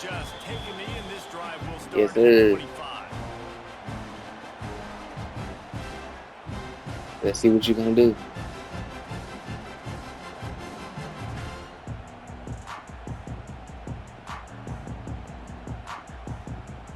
just take a knee, and this drive will Yes, start at sir. 25. Let's see what you're gonna do.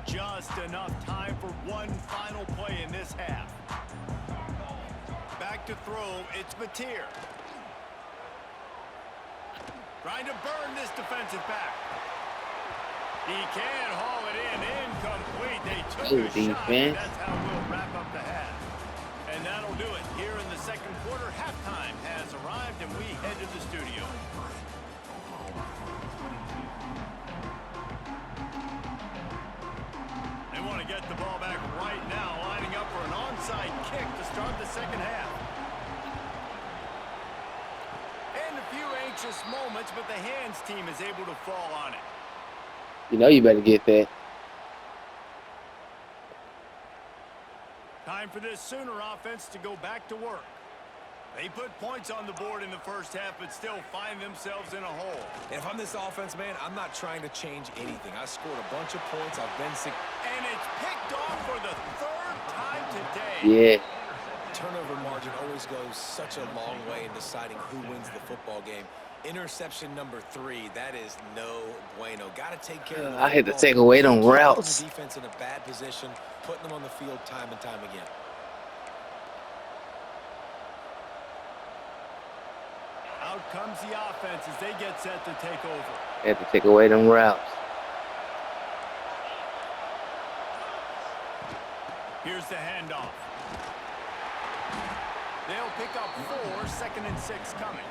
Just enough time for one final play in this half. Back to throw, it's Mateer. Trying to burn this defensive back. He can haul it in, incomplete. They took Good a shot, and defense. that's how we'll wrap up the half. And that'll do it. Here in the second quarter, halftime has arrived, and we head to the studio. They want to get the ball back right now, lining up for an onside kick to start the second half. And a few anxious moments, but the hands team is able to fall on it. You know you better get that. Time for this Sooner offense to go back to work. They put points on the board in the first half, but still find themselves in a hole. And if I'm this offense, man, I'm not trying to change anything. I scored a bunch of points. I've been sick. And it's picked off for the third time today. Yeah. Turnover margin always goes such a long way in deciding who wins the football game. Interception number 3, that is no bueno. Got to take care of the I had to football. take away them Keep putting routes. the defense in a bad position, putting them on the field time and time again. Out comes the offense as they get set to take over. Had to take away them routes. Here's the handoff. They'll pick up 4, 2nd and 6 coming.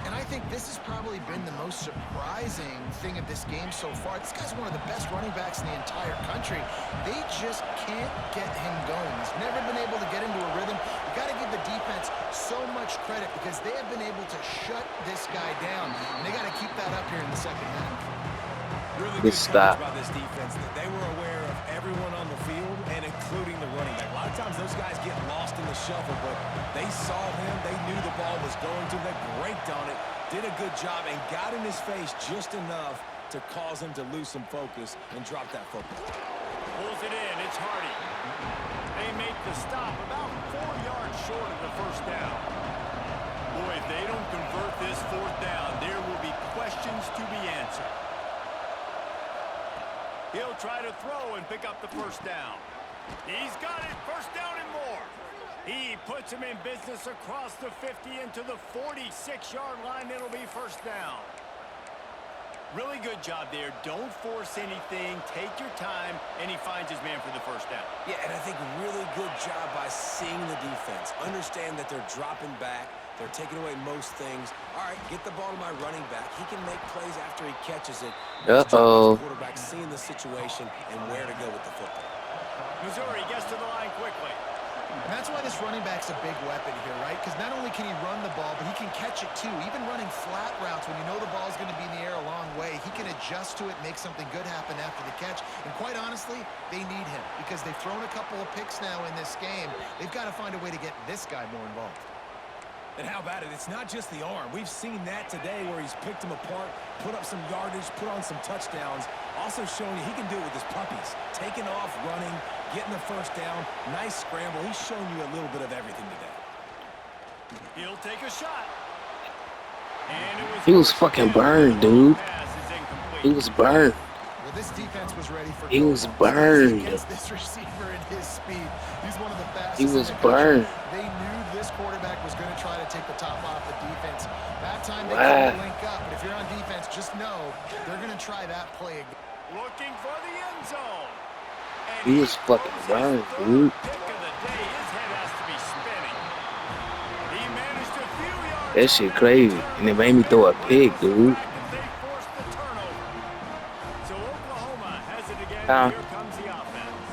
And I think this has probably been the most surprising thing of this game so far. This guy's one of the best running backs in the entire country. They just can't get him going. He's never been able to get into a rhythm. You got to give the defense so much credit because they have been able to shut this guy down. And they got to keep that up here in the second half. Really Good good stop. coverage by this defense. They were aware of everyone on the field and including the running back. A lot of times those guys get lost in the shuffle, but they saw him. They knew the ball was going to. They braked on it, did a good job, and got in his face just enough to cause him to lose some focus and drop that football. Pulls it in. It's Hardy. They make the stop about 4 yards short of the first down. Boy, if they don't convert this 4th down, there will be questions to be answered. He'll try to throw and pick up the first down. He's got it. First down and more. He puts him in business across the 50 into the 46-yard line. It'll be first down. Really good job there. Don't force anything. Take your time. And he finds his man for the first down. Yeah, and I think really good job by seeing the defense. Understand that they're dropping back. They're taking away most things. All right, get the ball to my running back. He can make plays after he catches it. Uh-oh. Quarterback seeing the situation and where to go with the football. Missouri gets to the line quickly. And that's why this running back's a big weapon here, right? Because not only can he run the ball, but he can catch it too. Even running flat routes when you know the ball's going to be in the air a long way, he can adjust to it, make something good happen after the catch. And quite honestly, they need him because they've thrown a couple of picks now in this game. They've got to find a way to get this guy more involved. And how about it? It's not just the arm. We've seen that today where he's picked them apart, put up some yardage, put on some touchdowns. Also showing you he can do it with his puppies. Taking off, running, getting the first down. Nice scramble. He's shown you a little bit of everything today. He'll take a shot. And He was fucking burned, dude. He was burned. Well, this defense was ready for He was burned. against this receiver and his speed. He's one of the fastest. He was burned. They knew this quarterback was going to try to take the top off the defense. That time they Wow. couldn't link up. But if you're on defense, just know they're going to try that play again. looking for the end zone. And He was fucking burned, dude. pick of the day. His head has to be spinning. He managed a few yards. That shit crazy. And it made me throw a pick, dude. They forced the turnover. So Oklahoma has it again. Huh? Here comes the offense.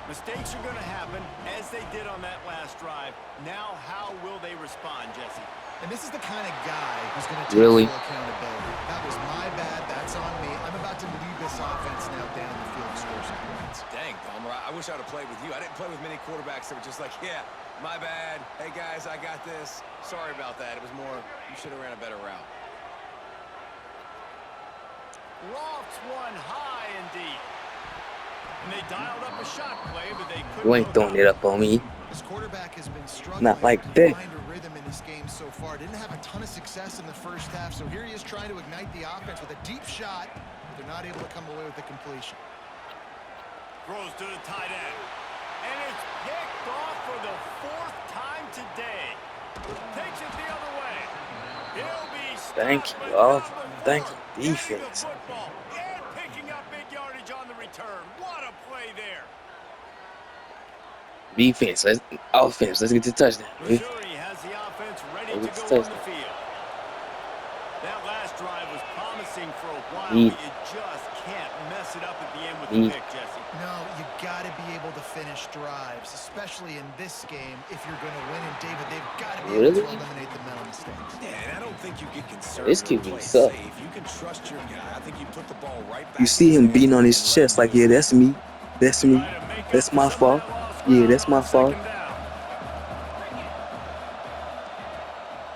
Mistakes are going to happen, as they did on that last drive. Now, how will they respond, Jesse? And this is the kind of guy who's going to take Really? full accountability. That was my bad. That's on me. I'm about to lead this offense now down the field and score some points. Dang, Palmer, I wish I would have played with you. I didn't play with many quarterbacks that were just like, yeah, my bad. Hey, guys, I got this. Sorry about that. It was more, you should have ran a better route. lofts one high and deep. And they dialed up a shot play, but they couldn't. You ain't throwing it up on me. This quarterback has been struggling Not like to that. find a rhythm in this game so far. Didn't have a ton of success in the first half, so here he is trying to ignite the offense with a deep shot, but they're not able to come away with the completion. Throws to the tight end. And it's picked off for the 4th time today. Takes it the other way. He'll be stopped. Thank you, but all. not before Thank you, getting the defense. football and picking up big yardage on the return. What a play there. Defense, offense. Let's get the touchdown. Missouri has the offense ready to Let's go on touch the it. field. That last drive was promising for a while, Need- but you just can't mess it up at the end with Need- the pick, Jesse. No, you got to be able to finish drives, especially in this game if you're going to win. And David, they've got to be able to Really? eliminate the mental mistakes. Yeah, and I don't think you get concerned. This when QB play suck. safe. You can trust your guy. I think you put the ball right back. You see him beating on his chest like, yeah, that's me. That's me. Try to make That's up for my some of fault. that lost Yeah, ground that's on my fault. second down.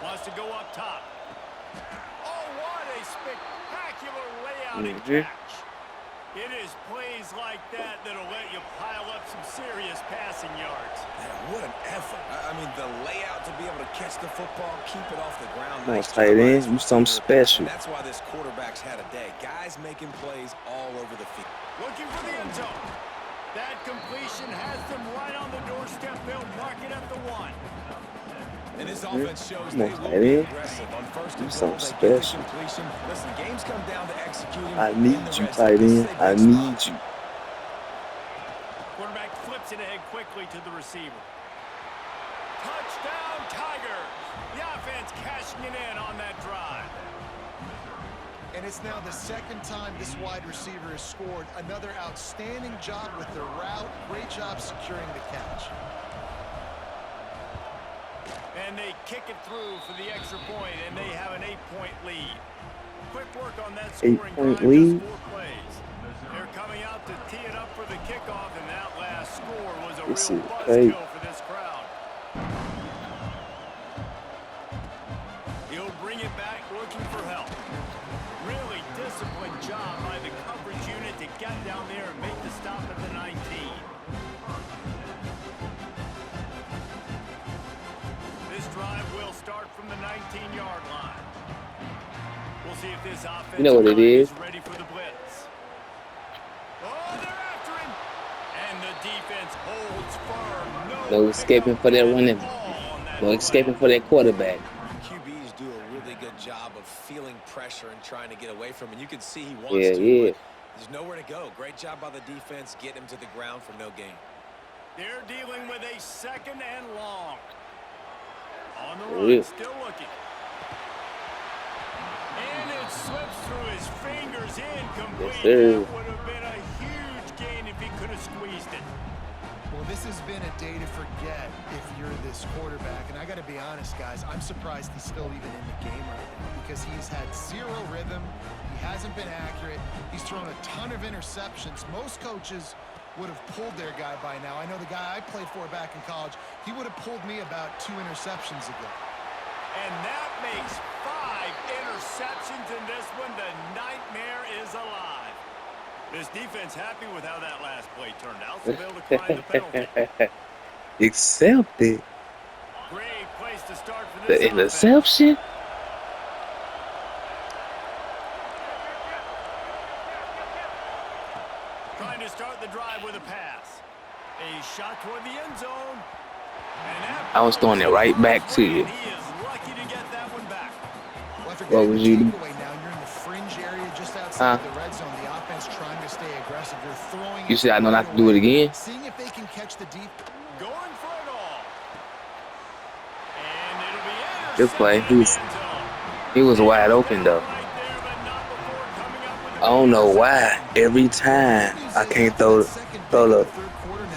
Wants to go up top. Oh, what a spectacular layout and Mhm. catch. It is plays like that that'll let you pile up some serious passing yards. Man, what an effort. I mean, the layout to be able to catch the football, keep it off the ground. No, Nice tight job by end, his you something receiver. special. And that's why this quarterback's had a day. Guys making plays all over the field. Looking for the end zone. That completion has them right on the doorstep. They'll mark it at the 1. And this offense shows Come on, they will tight be end. aggressive. On first Do and goal, something they get the special. completion. Listen, games come down to executing. I in need the you, red zone. tight This is end. a I big spot. need you. Quarterback flips it ahead quickly to the receiver. Touchdown, Tigers. The offense cashing it in on that drive. And it's now the second time this wide receiver has scored. Another outstanding job with the route. Great job securing the catch. And they kick it through for the extra point, and they have an 8-point lead. Quick work on that scoring 8-point drive, lead? just 4 plays. They're coming out to tee it up for the kickoff, and that last score was a This real is buzzkill for this crowd. He'll bring it back looking for help. Really disciplined job by the coverage unit to get down there and make the stop at the 19. This drive will start from the 19-yard line. We'll see if this offensive You know what it line is. ready for the blitz. Oh, they're after him. And the defense holds firm. No escaping for that running. No escaping for that quarterback. QBs do a really good job of feeling pressure and trying to get away from it. You can see he wants Yeah, to, yeah. but there's nowhere to go. Great job by the defense, getting him to the ground for no gain. They're dealing with a 2nd and long. On the run, Yeah. still looking. And it slips through his fingers, incomplete. Yes, sir. That would have been a huge gain if he could have squeezed it. Well, this has been a day to forget if you're this quarterback. And I got to be honest, guys, I'm surprised he's still even in the game right now because he's had zero rhythm. He hasn't been accurate. He's thrown a ton of interceptions. Most coaches would have pulled their guy by now. I know the guy I played for back in college, he would have pulled me about 2 interceptions ago. And that makes 5 interceptions in this one. The nightmare is alive. This defense happy with how that last play turned out, so they'll decline the penalty. Accepted. Great place to start for The this offense. interception? Trying to start the drive with a pass. A shot toward the end zone. And that I was throwing it right back to you. He is lucky to get that one back. Well, after What getting was the you- takeaway now, you're in the fringe area just outside the red zone. The offense trying to stay aggressive. They're throwing You it said I know right not to do it away, again? seeing if they can catch the deep. Going for it all. And it'll be Good play. intercepted in the end zone. He was wide open though. Right there, but not before coming up with I don't know why. Every time I can't throw the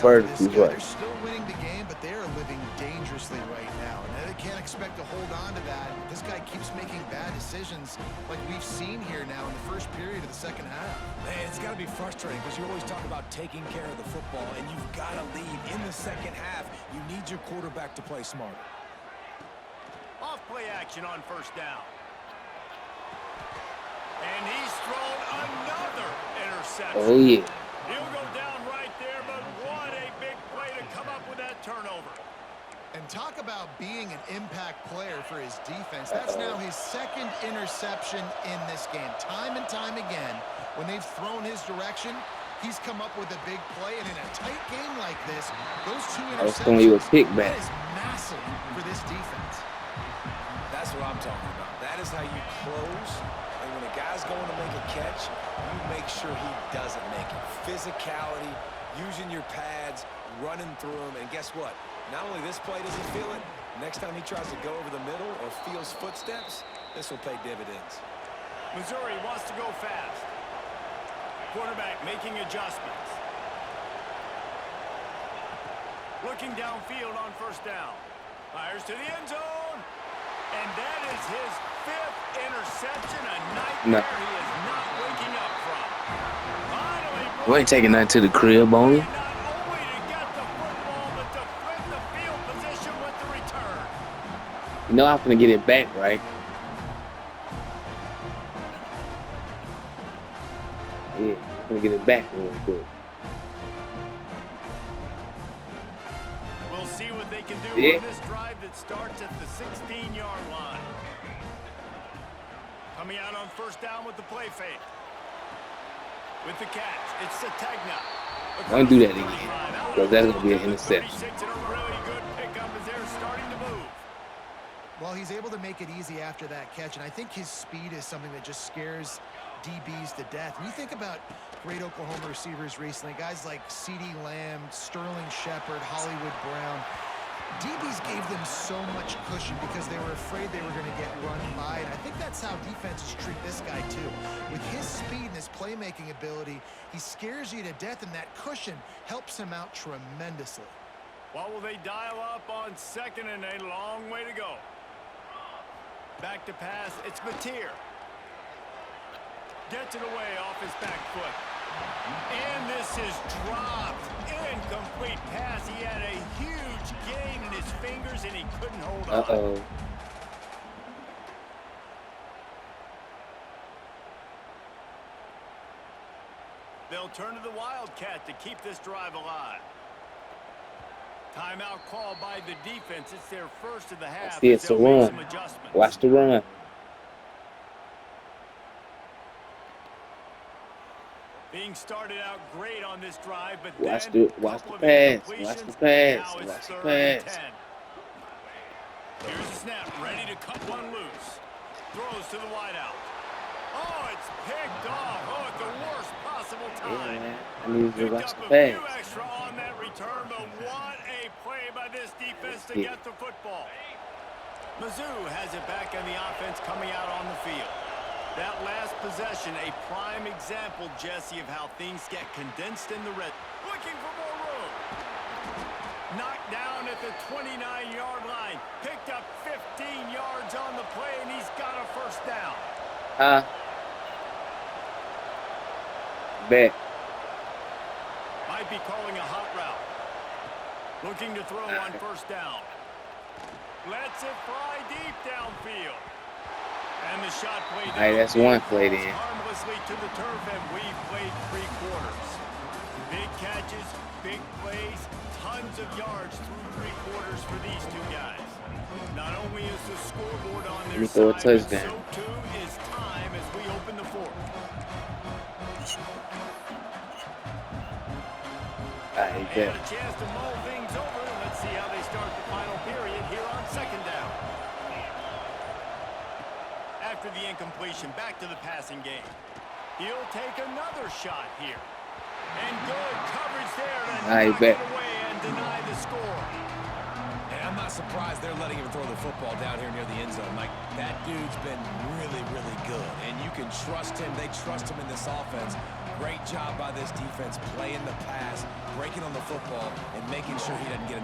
verticals right. They're still winning the game, but they are living dangerously right now. And they can't expect to hold on to that. This guy keeps making bad decisions like we've seen here now in the first period of the second half. Man, it's got to be frustrating because you always talk about taking care of the football, and you've got to lead in the second half. You need your quarterback to play smarter. Off play action on first down. And he's thrown another interception. Oh, yeah. He'll go down right there, but what a big play to come up with that turnover. And talk about being an impact player for his defense. That's now his second interception in this game. Time and time again, when they've thrown his direction, he's come up with a big play. And in a tight game like this, those two I was throwing you a interceptions, pick back. that is massive for this defense. That's what I'm talking about. That is how you close. And when a guy's going to make a catch, you make sure he doesn't make it. Physicality, using your pads, running through them. And guess what? Not only this play does he feel it, next time he tries to go over the middle or feels footsteps, this will pay dividends. Missouri wants to go fast. Quarterback making adjustments. Looking downfield on first down. Fires to the end zone. And that is his 5th interception. A nightmare he is not waking up from. Finally, We ain't taking nothing to the crib, only. not only to get the football, but to flip the field position with the return. You know I'm gonna get it back, right? Yeah, I'm gonna get it back real quick. We'll see what they can do Yeah. on this drive that starts at the 16-yard line. Coming out on first down with the play fake. With the catch, it's Sategna. Don't do that again, because that's gonna be an interception. 36 and a really good pickup as they're starting to move. Well, he's able to make it easy after that catch, and I think his speed is something that just scares DBs to death. When you think about great Oklahoma receivers recently, guys like CeeDee Lamb, Sterling Shepard, Hollywood Brown, DBs gave them so much cushion because they were afraid they were going to get run by, and I think that's how defenses treat this guy too. With his speed and his playmaking ability, he scares you to death, and that cushion helps him out tremendously. What will they dial up on second and a long way to go? Back to pass, it's Mateer. Gets it away off his back foot. And this is dropped. Incomplete pass. He had a huge gain in his fingers, and he couldn't hold on. Uh-oh. They'll turn to the Wildcat to keep this drive alive. Timeout call by the defense. It's their first of the half. See, it's a They'll make run. some adjustments. Watch the run. Being started out great on this drive, but Watch then watch couple the of pass. Watch incompletions, the pass. now it's Watch the 3rd and pass. 10. Here's the snap, ready to cut one loose. Throws to the wideout. Oh, it's picked off. Oh, at the worst possible Yeah, time. man. I need to Picked watch up the a pass. few extra on that return, but what a play by this defense to Yeah. get the football. Mizzou has it back on the offense coming out on the field. That last possession, a prime example, Jesse, of how things get condensed in the red. Looking for more room. Knocked down at the 29-yard line. Picked up 15 yards on the play, and he's got a first down. Bet. Might be calling a hot route. Looking to throw on first down. Lets it fly deep downfield. And the shot played out. Hey, that's one play then. Harmlessly to the turf, and we've played 3 quarters. Big catches, big plays, tons of yards through 3 quarters for these two guys. Not only is the scoreboard on their Let me throw a side, touchdown. but so too is time as we open the 4th. I And bet. a chance to mull things over. Let's see how they start the final period here on second down. After the incompletion, back to the passing game. He'll take another shot here. And good coverage there to I knock bet. it away and deny the score. And I'm not surprised they're letting him throw the football down here near the end zone. Like, that dude's been really, really good. And you can trust him. They trust him in this offense. Great job by this defense playing the pass, breaking on the football, and making sure he doesn't get enough.